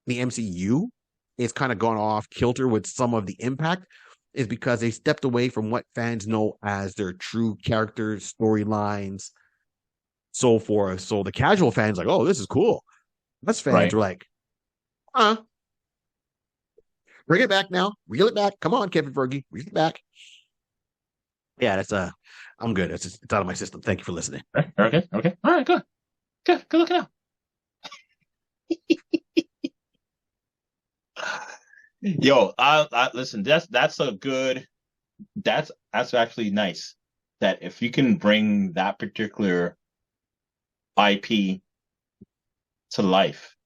the MCU is kind of gone off kilter with some of the impact is because they stepped away from what fans know as their true characters, storylines, so forth. So the casual fans like, oh, this is cool. Us fans Right. are like, huh, bring it back now. Reel it back. Come on, Kevin Feige. Reel it back. Yeah, that's I'm good. It's out of my system. Thank you for listening. Okay. Okay. All right. Good. Good. Good looking out. Yo, I listen. That's a good. That's actually nice. That if you can bring that particular IP to life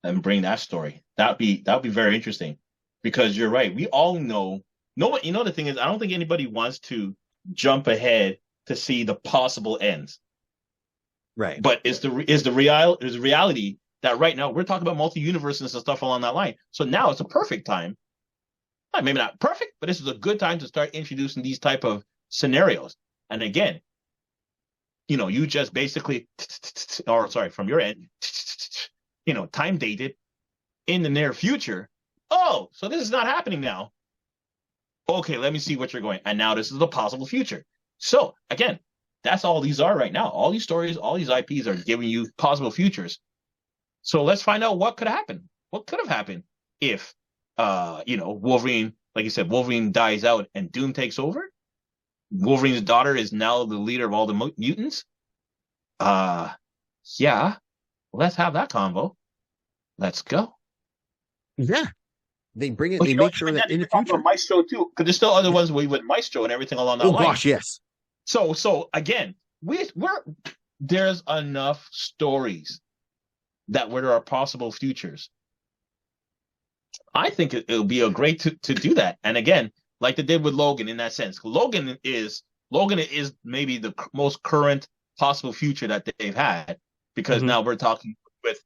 and bring that story, that'd be very interesting. Because you're right. We all know. No one. You know the thing is, I don't think anybody wants to jump ahead to see the possible ends. Right. But is the reality that right now we're talking about multi universes and stuff along that line. So now it's a perfect time. Maybe not perfect, but this is a good time to start introducing these type of scenarios. And again, you just basically, or sorry, from your end, time dated in the near future. Oh, so this is not happening now. Okay, let me see what you're going. And now this is the possible future. So again, that's all these are right now. All these stories, all these IPs are giving you possible futures. So let's find out what could happen. What could have happened if, Wolverine, like you said, Wolverine dies out and Doom takes over. Wolverine's daughter is now the leader of all the mutants. Yeah, let's have that convo. Let's go. Yeah. They bring it. Well, They make sure that in the future, Maestro too, because there's still other ones with Maestro and everything along that oh line. gosh, yes. So again, there's enough stories that where there are possible futures. I think it'll be a great to do that. And again, like they did with Logan in that sense. Logan is maybe the most current possible future that they've had because now we're talking with,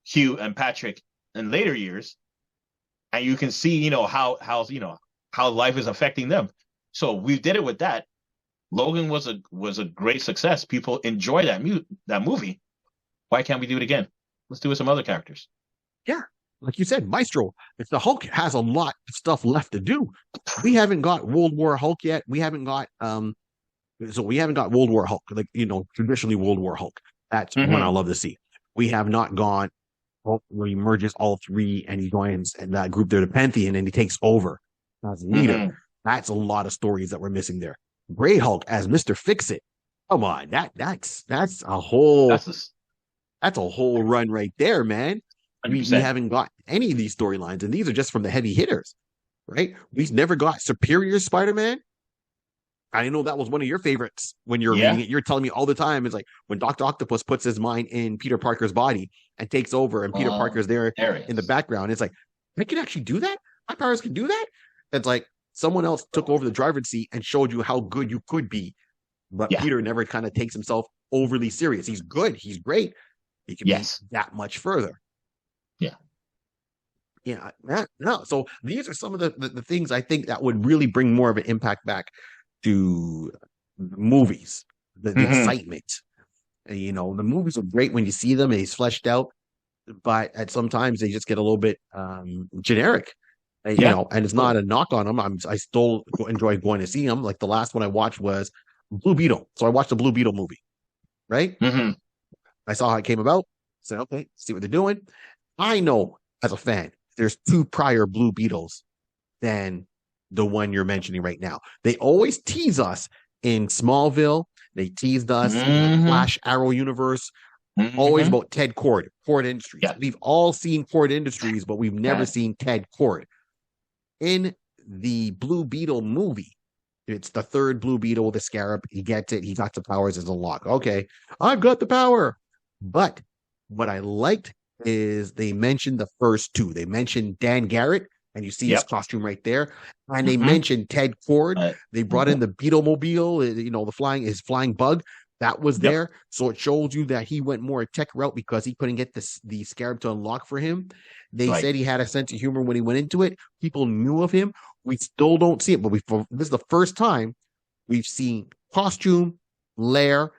Hugh and Patrick in later years. And you can see, how life is affecting them. So we did it with that. Logan was a great success. People enjoy that movie. Why can't we do it again? Let's do it with some other characters. Yeah. Like you said, Maestro, if the Hulk has a lot of stuff left to do. We haven't got World War Hulk yet. We haven't got World War Hulk, like traditionally World War Hulk. That's one I love to see. We have not gone Hulk where he merges all three and he joins and that group there, the Pantheon, and he takes over as leader. That's a lot of stories that we're missing there. Gray Hulk as Mr. Fix It. Come on, that's a whole run right there, man. We haven't got any of these storylines, and these are just from the heavy hitters, right? We've never got Superior Spider-Man. I know that was one of your favorites when you're reading it. You're telling me all the time. It's like when Dr. Octopus puts his mind in Peter Parker's body and takes over, and Peter Parker's there in the background. It's like, I can actually do that? My powers can do that? It's like someone else took over the driver's seat and showed you how good you could be. But Peter never kind of takes himself overly serious. He's good. He's great. He can be that much further. Yeah. No. So these are some of the things I think that would really bring more of an impact back to movies, the excitement. The movies are great when you see them and he's fleshed out, but at sometimes they just get a little bit generic. And it's not a knock on them. I still enjoy going to see them. Like the last one I watched was Blue Beetle. So I watched the Blue Beetle movie, right? I saw how it came about. Said, okay, see what they're doing. I know as a fan, there's two prior Blue Beetles than the one you're mentioning right now. They always tease us in Smallville. They teased us in the Flash Arrow universe. Always about Ted Kord Industries. Yeah. We've all seen Kord Industries, but we've never seen Ted Kord. In the Blue Beetle movie, it's the third Blue Beetle with the scarab. He gets it. He got the powers as a lock. Okay, I've got the power. But what I liked is they mentioned the first two. They mentioned Dan Garrett, and you see his costume right there. And they mentioned Ted Kord. They brought in the Beetlemobile, his flying bug. That was there. So it shows you that he went more a tech route because he couldn't get the scarab to unlock for him. They said he had a sense of humor when he went into it. People knew of him. We still don't see it, but this is the first time we've seen costume, lair,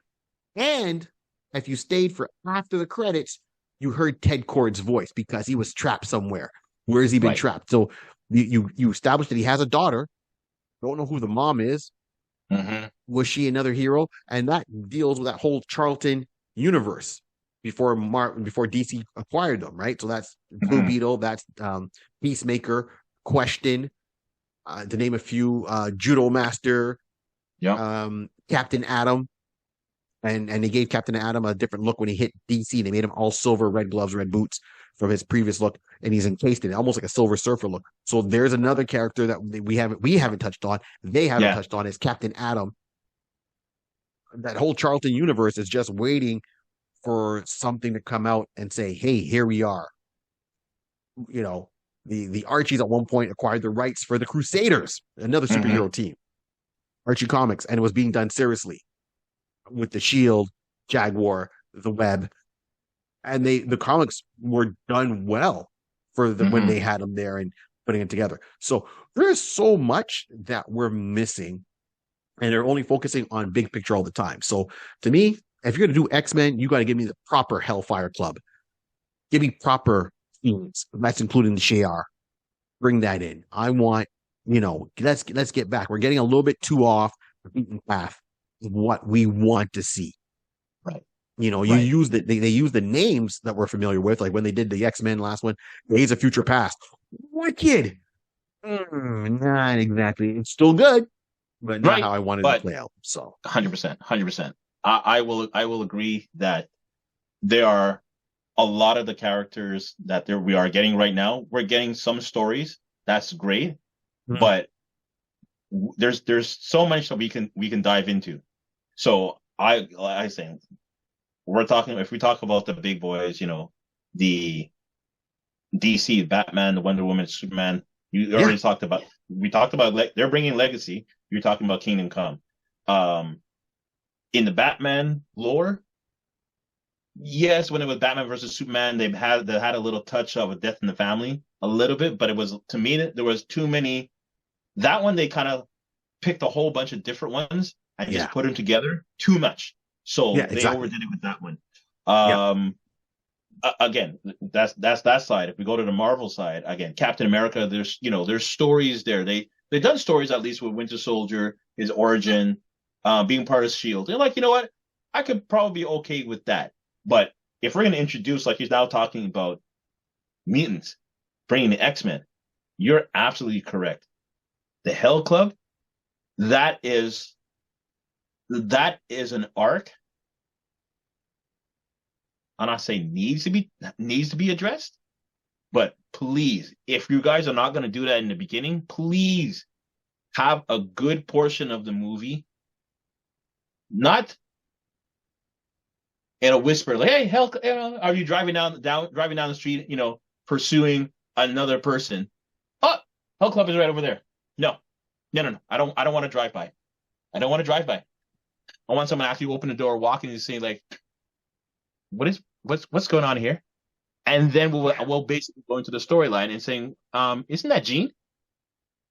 and if you stayed for after the credits, you heard Ted Kord's voice because he was trapped somewhere. Where has he been Right. trapped? So you establish that he has a daughter. Don't know who the mom is. Hmm. Was she another hero? And that deals with that whole Charlton universe before DC acquired them, right? So that's Blue Hmm. Beetle, that's Peacemaker, Question, to name a few, Judo Master, Yep. Captain Atom, and they gave Captain Atom a different look when he hit DC. They made him all silver, red gloves, red boots from his previous look, and he's encased in it, almost like a Silver Surfer look. So there's another character that we haven't touched on. They haven't Yeah. touched on is Captain Atom. That whole Charlton universe is just waiting for something to come out and say, "Hey, here we are." You know, the Archies at one point acquired the rights for the Crusaders, another Hmm. superhero team, Archie Comics, and it was being done seriously with the Shield, Jaguar, the Web, and the comics were done well for the when Hmm. they had them there and putting it together. So there's so much that we're missing, and they're only focusing on big picture all the time. So to me, if you're gonna do X-Men, you got to give me the proper Hellfire Club. Give me proper teams. That's including the Shi'ar. Bring that in. I want, let's get back. We're getting a little bit too off the beaten path of what we want to see. Right. You Right. use they use the names that we're familiar with, like when they did the X-Men last one, Days of Future Past. Wicked. Not exactly. It's still good, but not Right. how I wanted to But play out. So 100%, 100%. I will agree that there are a lot of the characters that we are getting right now. We're getting some stories. That's great, mm, but there's so much that we can dive into. So I say we're talking if we talk about the big boys, the DC, Batman, the Wonder Woman, Superman. You yeah, already talked about. We talked about they're bringing Legacy. You're talking about Kingdom Come. Um, in the Batman lore, yes, when it was Batman versus Superman, they had a little touch of a death in the family, a little bit, but it was to me there was too many. That one they kind of picked a whole bunch of different ones and yeah, just put them together too much. yeah, So they exactly. overdid it with that one. Yep. Um, again, that's that side. If we go to the Marvel side, again, Captain America, there's stories there. They've done stories at least with Winter Soldier, his origin, being part of Shield. They're like, you know what? I could probably be okay with that. But if we're going to introduce, like he's now talking about mutants, bringing the X-Men, you're absolutely correct. The Hell Club, that is an arc, and I say needs to be addressed. But please, if you guys are not going to do that in the beginning, please have a good portion of the movie, not in a whisper, like, "Hey, hell, are you driving down the street, pursuing another person? Oh, Hell Club is right over there." No, no, no, no. I don't want to drive by. I don't want to drive by. I want someone to actually open the door, walk in, and say, like, what's going on here? And then we'll basically go into the storyline and saying, isn't that Jean?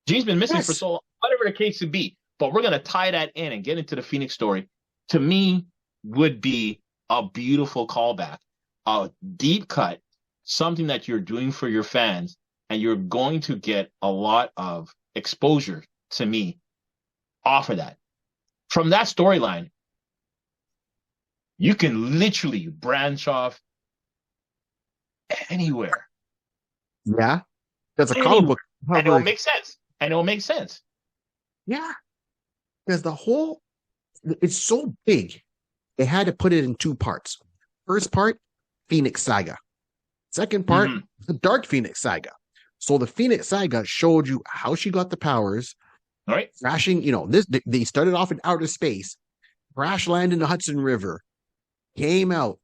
Jean's been missing for Yes. so long, whatever the case would be. But we're gonna tie that in and get into the Phoenix story. To me, would be a beautiful callback, a deep cut, something that you're doing for your fans, and you're going to get a lot of exposure to me off of that. From that storyline, you can literally branch off anywhere, Yeah. There's a comic anywhere, book and it will cover. make sense. And it will make sense. Yeah. Because it's so big. They had to put it in two parts. First part, Phoenix Saga. Second part, Hmm. the Dark Phoenix Saga. So the Phoenix Saga showed you how she got the powers, All right. crashing. They started off in outer space, crash land in the Hudson River, came out.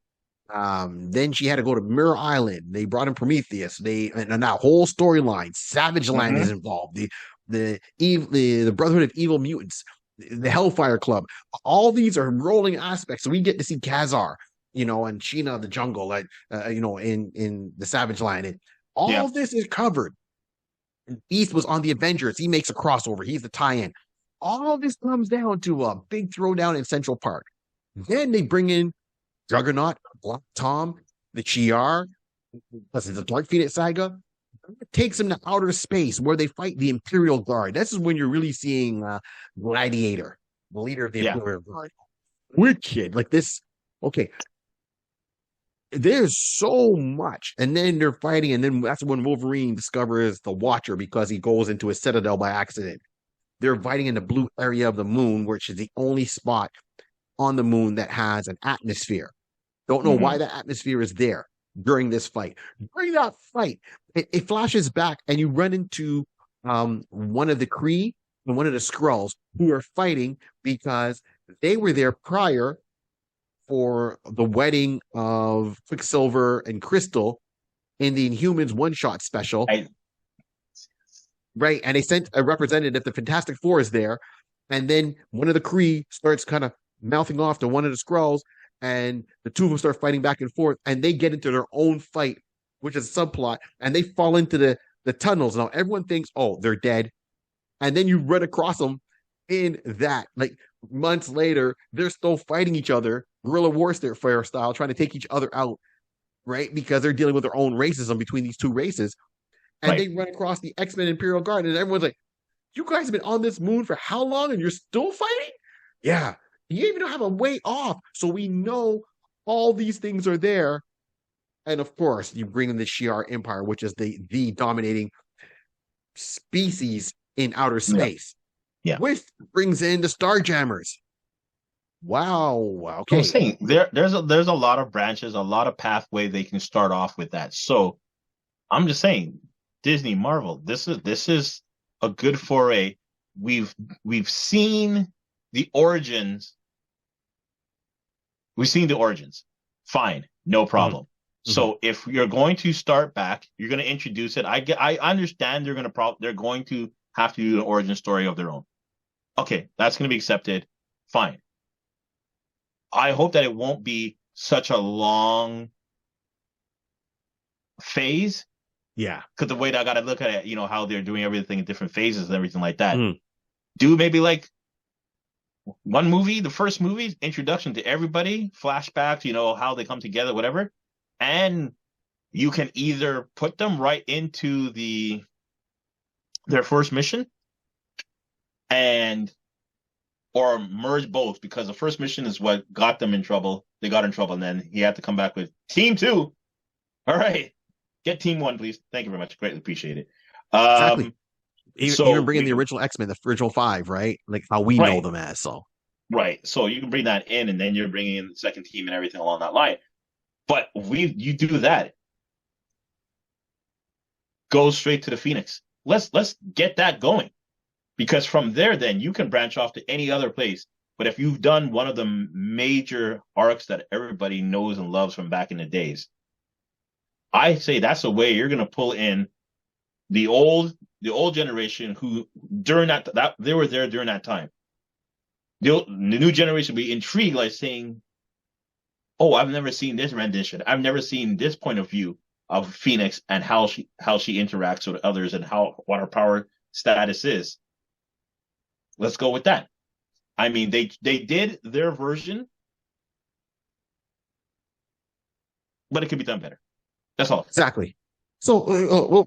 Then she had to go to Mirror Island. They brought in Prometheus. And that whole storyline. Savage Land is Hmm. involved. The Brotherhood of Evil Mutants, the Hellfire Club. All these are rolling aspects. So we get to see Kazar, and Sheena of the Jungle, like in the Savage Land. And all Yeah. of this is covered. And Beast was on the Avengers. He makes a crossover. He's the tie-in. All of this comes down to a big throwdown in Central Park. Then they bring in Juggernaut, Black Tom. the Shi'ar, plus it's a Dark Phoenix saga, it takes them to outer space where they fight the Imperial Guard. This is when you're really seeing Gladiator, the leader of the Yeah. Imperial Guard. Wicked, like this. Okay, there's so much, and then they're fighting, and then that's when Wolverine discovers the Watcher because he goes into a citadel by accident. They're fighting in the blue area of the moon, which is the only spot on the moon that has an atmosphere. Don't know why the atmosphere is there during this fight. During that fight, it flashes back, and you run into one of the Kree and one of the Skrulls who are fighting because they were there prior for the wedding of Quicksilver and Crystal in the Inhumans one-shot special. Right, and they sent a representative. The Fantastic Four is there, and then one of the Kree starts kind of mouthing off to one of the Skrulls, and the two of them start fighting back and forth, and they get into their own fight, which is a subplot, and they fall into the tunnels. Now everyone thinks, oh, they're dead, and then you run across them in that. Like months later, they're still fighting each other, guerrilla warfare style, trying to take each other out, right? Because they're dealing with their own racism between these two races. And they run across the X-Men Imperial Guard, and everyone's like, you guys have been on this moon for how long and you're still fighting? Yeah. You even have a way off. So we know all these things are there. And of course, you bring in the Shi'ar Empire, which is the dominating species in outer space. Yeah. Which brings in the Starjammers. Wow. Okay. I'm saying there's a lot of branches, a lot of pathway they can start off with that. So I'm just saying, Disney, Marvel, this is a good foray. We've seen the origins. We've seen the origins. Fine, no problem. Mm-hmm. So if you're going to start back, you're going to introduce it. I understand they're going to have to do an origin story of their own. Okay, that's going to be accepted. Fine. I hope that it won't be such a long phase. Yeah. Because the way that I got to look at it, you know, how they're doing everything in different phases and everything like that. Do maybe like one movie, the first movie, introduction to everybody, flashbacks, you know, how they come together, whatever. And you can either put them right into their first mission or merge both, because the first mission is what got them in trouble. They got in trouble, and then he had to come back with Team 2. All right. Get Team 1, please. Thank you very much. Greatly appreciate it. Exactly. Even bringing the original X-Men, the original 5, right? Like how we know them as. So right. So you can bring that in, and then you're bringing in the second team and everything along that line. But you do that. Go straight to the Phoenix. Let's get that going. Because from there, then you can branch off to any other place. But if you've done one of the major arcs that everybody knows and loves from back in the days, I say that's a way you're going to pull in the old generation who during that they were there during that time. The new generation will be intrigued, like saying, "Oh, I've never seen this rendition. I've never seen this point of view of Phoenix and how she interacts with others and what her power status is." Let's go with that. I mean, they did their version, but it could be done better. That's all. Exactly. So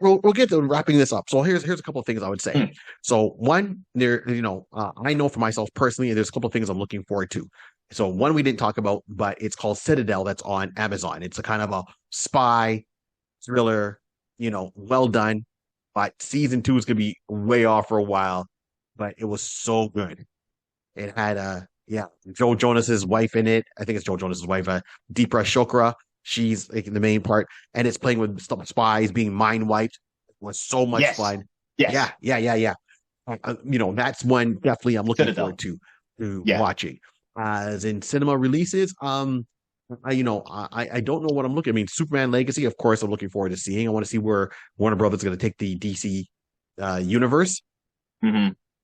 we'll get to wrapping this up. So here's a couple of things I would say. So one, I know for myself personally, there's a couple of things I'm looking forward to. So one we didn't talk about, but it's called Citadel. That's on Amazon. It's a kind of a spy thriller, well done. But season 2 is gonna be way off for a while. But it was so good. It had Joe Jonas's wife in it. I think it's Joe Jonas's wife, Deepra Chopra. She's like in the main part, and it's playing with spies being mind wiped. It was so much fun. Yes. Yeah. That's one definitely I'm looking forward to watching. As in cinema releases, I don't know what I'm looking. I mean, Superman Legacy, of course, I'm looking forward to seeing. I want to see where Warner Brothers is going to take the DC universe.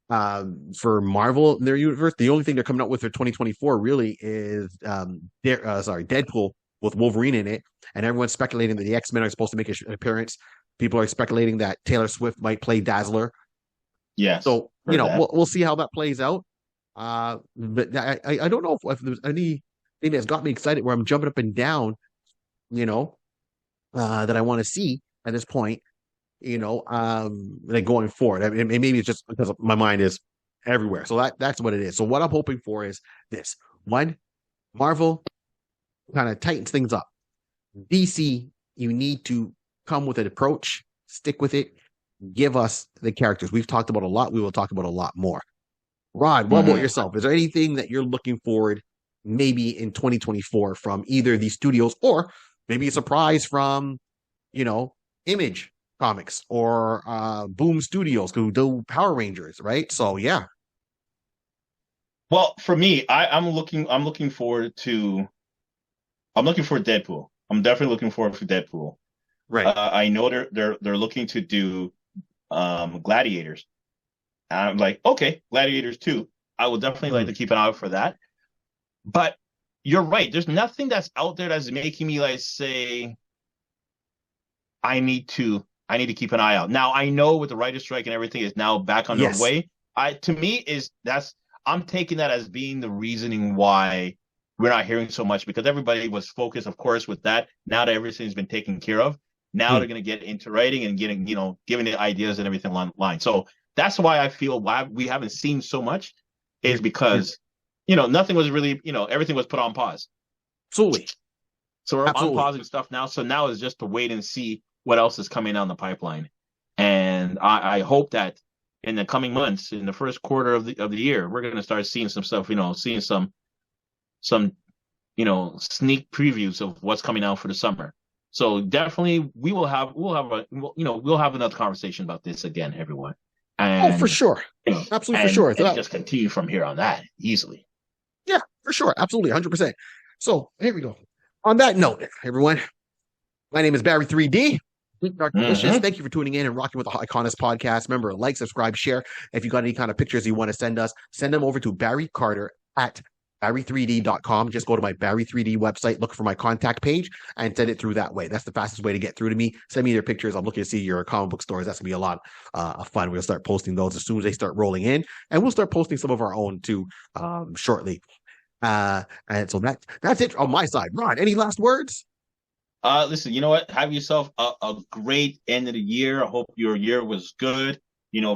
For Marvel, their universe, the only thing they're coming out with for 2024 really is Deadpool with Wolverine in it, and everyone's speculating that the X-Men are supposed to make an appearance. People are speculating that Taylor Swift might play Dazzler. Yes. So we'll see how that plays out. But I don't know if there's anything that's got me excited where I'm jumping up and down. that I want to see at this point, like going forward. I mean, maybe it's just because my mind is everywhere. So that's what it is. So what I'm hoping for is this. One, Marvel kind of tightens things up. DC, you need to come with an approach, stick with it, give us the characters. We've talked about a lot. We will talk about a lot more. Rod, what about yourself? Is there anything that you're looking forward maybe in 2024 from either these studios or maybe a surprise from, Image Comics or Boom Studios who do Power Rangers, right? So yeah. Well, for me, I'm looking forward to Deadpool. I'm definitely looking forward to Deadpool. Right. I know they're looking to do Gladiators. And I'm like, okay, Gladiators 2. I will definitely like to keep an eye out for that. But you're right. There's nothing that's out there that's making me like say I need to keep an eye out. Now I know with the writer's strike and everything is now back on their way. I'm taking that as being the reasoning why we're not hearing so much, because everybody was focused, of course, with that. Now that everything's been taken care of, now they're going to get into writing and getting, giving the ideas and everything online. So that's why I feel why we haven't seen so much is because, nothing was really, everything was put on pause. Absolutely. So we're unpausing stuff now. So now it's just to wait and see what else is coming down the pipeline. And I hope that in the coming months, in the first quarter of the year, we're going to start seeing some stuff, seeing some sneak previews of what's coming out for the summer. So definitely we'll have another conversation about this again, everyone. And, for sure. Absolutely, for sure. And just continue from here on that easily. Yeah, for sure. Absolutely. 100%. So here we go. On that note, everyone, my name is Barry 3D. Delicious. Thank you for tuning in and rocking with the Iconist podcast. Remember, like, subscribe, share. If you got any kind of pictures you want to send us, send them over to Barry Carter at barry3d.com. Just go to my Barry 3D website, look for my contact page, and send it through that way. That's the fastest way to get through to me. Send me your pictures. I'm looking to see your comic book stories. That's gonna be a lot of fun. We'll start posting those as soon as they start rolling in, and we'll start posting some of our own too shortly. And so that's it on my side. Ron, any last words? Listen, you know what? Have yourself a great end of the year. I hope your year was good.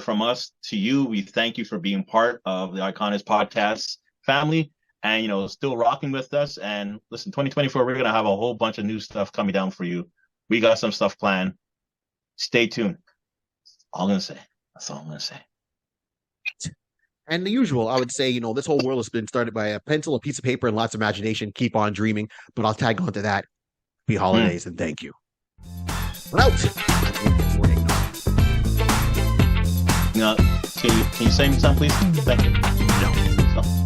From us to you, we thank you for being part of the Iconist podcast family and, still rocking with us. And listen, 2024, we're going to have a whole bunch of new stuff coming down for you. We got some stuff planned. Stay tuned. That's all I'm going to say. And the usual, I would say, this whole world has been started by a pencil, a piece of paper, and lots of imagination. Keep on dreaming. But I'll tag on to that. Happy holidays and thank you. We're out. Can you say me something, please? Thank you. No.